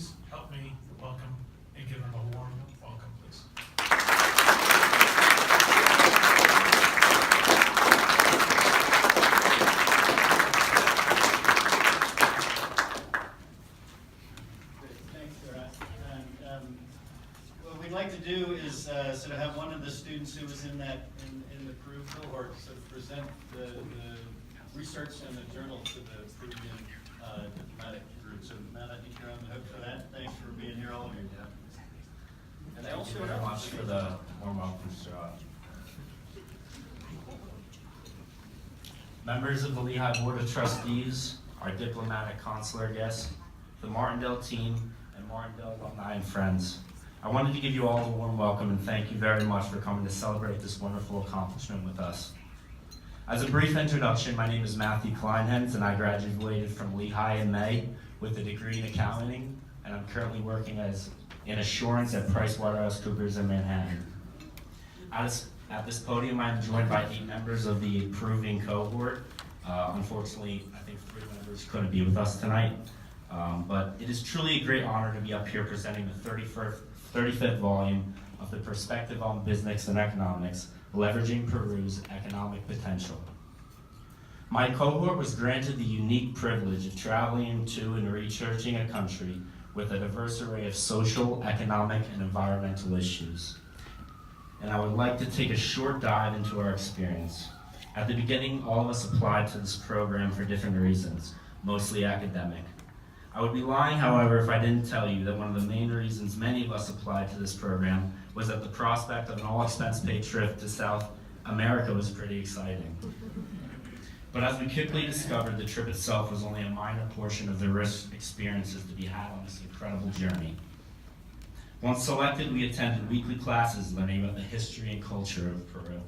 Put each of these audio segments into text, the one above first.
please help me welcome and give them a warm welcome, please. Thanks, Sarah. And what we'd like to do is sort of have one of the students who was in the Peru cohort sort of present the research and the journal to the Peruvian diplomatic group. So Matt, I think you're on the hook for that. Thanks for being here, all of you. And thank you very much for the warm welcome, Sarah. Members of the Lehigh Board of Trustees, our diplomatic consular guests, the Martindale team, and Martindale alumni and friends. I wanted to give you all a warm welcome and thank you very much for coming to celebrate this wonderful accomplishment with us. As a brief introduction, my name is Matthew Kleinhens and I graduated from Lehigh in May with a degree in accounting, and I'm currently working in assurance at PricewaterhouseCoopers in Manhattan. At this podium, I'm joined by 8 members of the Peruvian cohort. Unfortunately, I think 3 members couldn't be with us tonight, but it is truly a great honor to be up here presenting the 35th volume of the Perspective on Business and Economics, Leveraging Peru's Economic Potential. My cohort was granted the unique privilege of traveling to and researching a country with a diverse array of social, economic, and environmental issues. And I would like to take a short dive into our experience. At the beginning, all of us applied to this program for different reasons, mostly academic. I would be lying, however, if I didn't tell you that one of the main reasons many of us applied to this program was that the prospect of an all-expense-paid trip to South America was pretty exciting. But as we quickly discovered, the trip itself was only a minor portion of the rich experiences to be had on this incredible journey. Once selected, we attended weekly classes learning about the history and culture of Peru,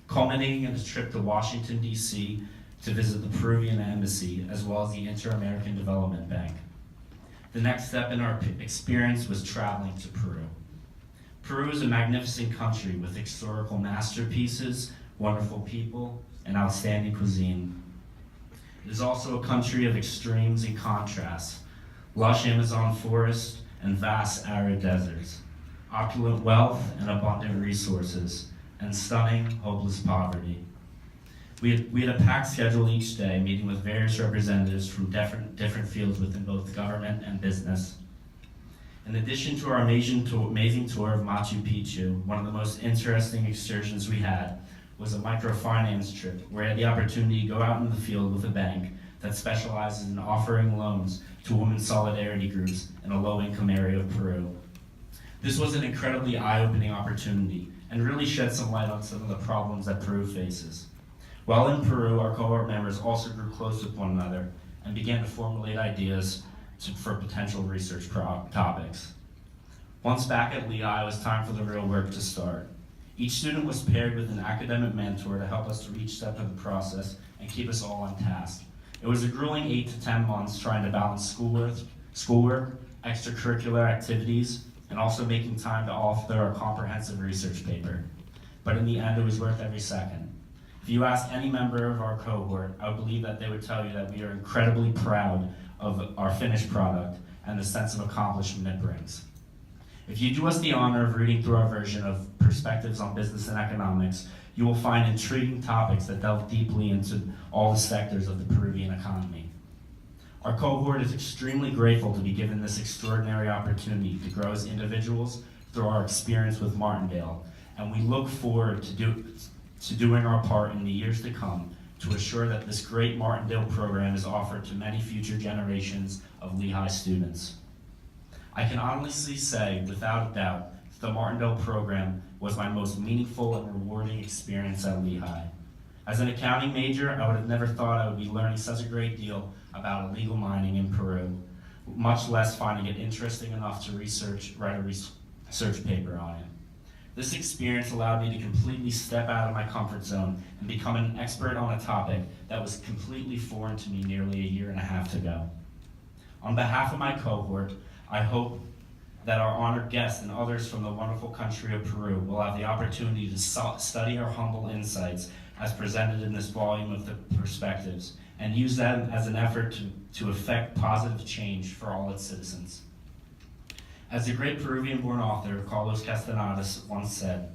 culminating in a trip to Washington, D.C. to visit the Peruvian embassy, as well as the Inter-American Development Bank. The next step in our experience was traveling to Peru. Peru is a magnificent country with historical masterpieces, wonderful people, and outstanding cuisine. It is also a country of extremes and contrasts, lush Amazon forests and vast arid deserts, opulent wealth and abundant resources, and stunning, hopeless poverty. We had a packed schedule each day, meeting with various representatives from different fields within both government and business. In addition to our amazing tour of Machu Picchu, one of the most interesting excursions we had was a microfinance trip where I had the opportunity to go out in the field with a bank that specializes in offering loans to women's solidarity groups in a low-income area of Peru. This was an incredibly eye-opening opportunity and really shed some light on some of the problems that Peru faces. While in Peru, our cohort members also grew close with one another and began to formulate ideas for potential research topics. Once back at Lehigh, it was time for the real work to start. Each student was paired with an academic mentor to help us through each step of the process and keep us all on task. It was a grueling 8 to 10 months trying to balance schoolwork, extracurricular activities, and also making time to author a comprehensive research paper. But in the end, it was worth every second. If you ask any member of our cohort, I would believe that they would tell you that we are incredibly proud of our finished product and the sense of accomplishment it brings. If you do us the honor of reading through our version of Perspectives on Business and Economics, you will find intriguing topics that delve deeply into all the sectors of the Peruvian economy. Our cohort is extremely grateful to be given this extraordinary opportunity to grow as individuals through our experience with Martindale, and we look forward to doing our part in the years to come to assure that this great Martindale program is offered to many future generations of Lehigh students. I can honestly say, without a doubt, the Martindale program was my most meaningful and rewarding experience at Lehigh. As an accounting major, I would have never thought I would be learning such a great deal about illegal mining in Peru, much less finding it interesting enough to write a research paper on it. This experience allowed me to completely step out of my comfort zone and become an expert on a topic that was completely foreign to me nearly a year and a half ago. On behalf of my cohort, I hope that our honored guests and others from the wonderful country of Peru will have the opportunity to study our humble insights as presented in this volume of the Perspectives and use them as an effort to effect positive change for all its citizens. As the great Peruvian-born author Carlos Castanedas once said,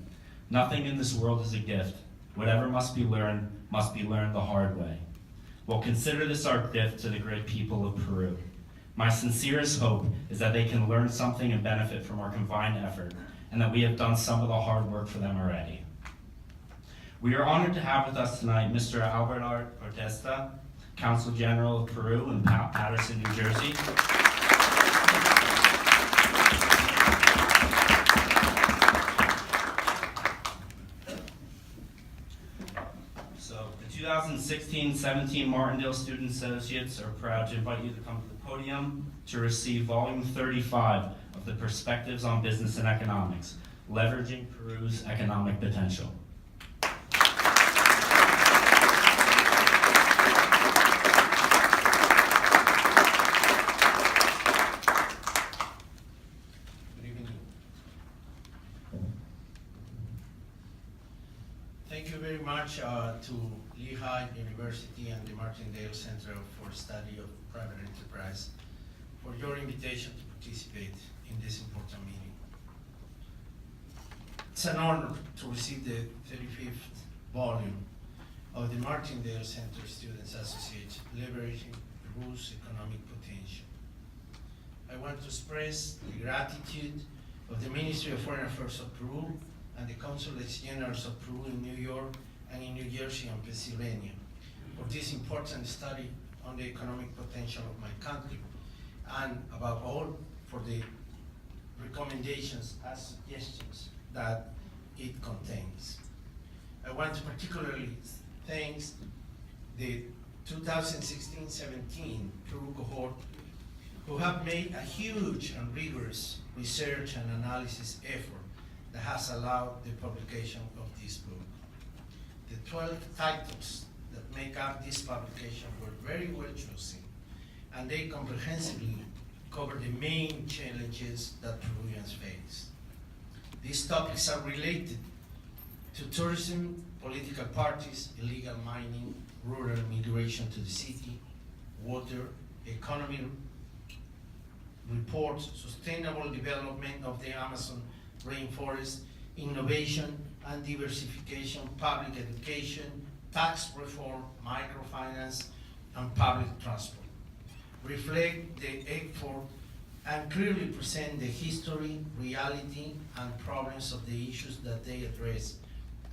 "Nothing in this world is a gift. Whatever must be learned the hard way." Well, consider this our gift to the great people of Peru. My sincerest hope is that they can learn something and benefit from our combined effort, and that we have done some of the hard work for them already. We are honored to have with us tonight Mr. Alberto Ortesta, Consul General of Peru in Paterson, New Jersey. So, the 2016-17 Martindale Student Associates are proud to invite you to come to the podium to receive Volume 35 of the Perspectives on Business and Economics, Leveraging Peru's Economic Potential. Thank you very much to Lehigh University and the Martindale Center for Study of Private Enterprise for your invitation to participate in this important meeting. It's an honor to receive the 35th volume of the Martindale Center Students Association, Leveraging Peru's Economic Potential. I want to express the gratitude of the Ministry of Foreign Affairs of Peru and the Consul General of Peru in New York and in New Jersey and Pennsylvania for this important study on the economic potential of my country, and above all, for the recommendations and suggestions that it contains. I want to particularly thank the 2016-17 Peru cohort, who have made a huge and rigorous research and analysis effort that has allowed the publication of this book. The 12 titles that make up this publication were very well chosen, and they comprehensively cover the main challenges that Peruvians face. These topics are related to tourism, political parties, illegal mining, rural migration to the city, water, economy reports, sustainable development of the Amazon rainforest, innovation and diversification, public education, tax reform, microfinance, and public transport. Reflect the effort and clearly present the history, reality, and problems of the issues that they address,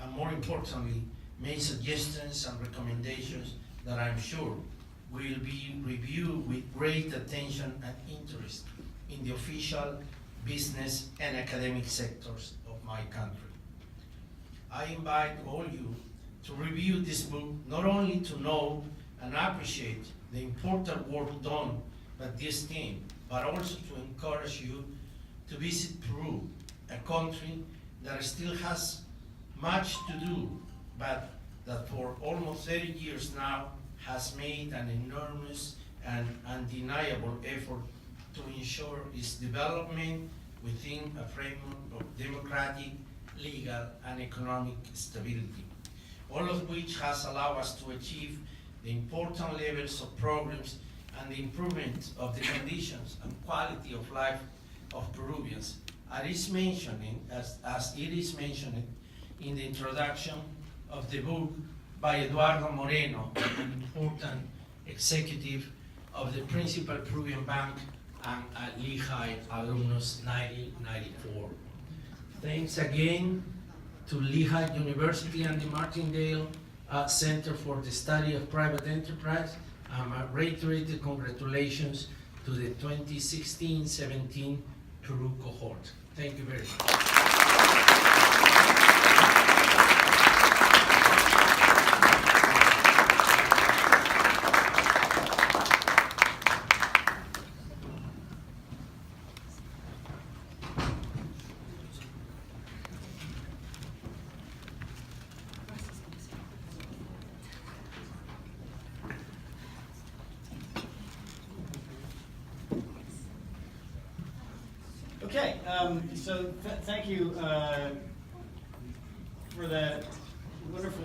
and more importantly, make suggestions and recommendations that I'm sure will be reviewed with great attention and interest in the official, business, and academic sectors of my country. I invite all you to review this book, not only to know and appreciate the important work done by this team, but also to encourage you to visit Peru, a country that still has much to do, but that for almost 30 years now has made an enormous and undeniable effort to ensure its development within a framework of democratic, legal, and economic stability, all of which has allowed us to achieve the important levels of progress and the improvement of the conditions and quality of life of Peruvians, as it is mentioned in the introduction of the book by Eduardo Moreno, an important executive of the principal Peruvian bank and a Lehigh alumnus 1994. Thanks again to Lehigh University and the Martindale Center for the Study of Private Enterprise, and reiterated congratulations to the 2016-17 Peru cohort. Thank you very much. Okay, so thank you for that wonderful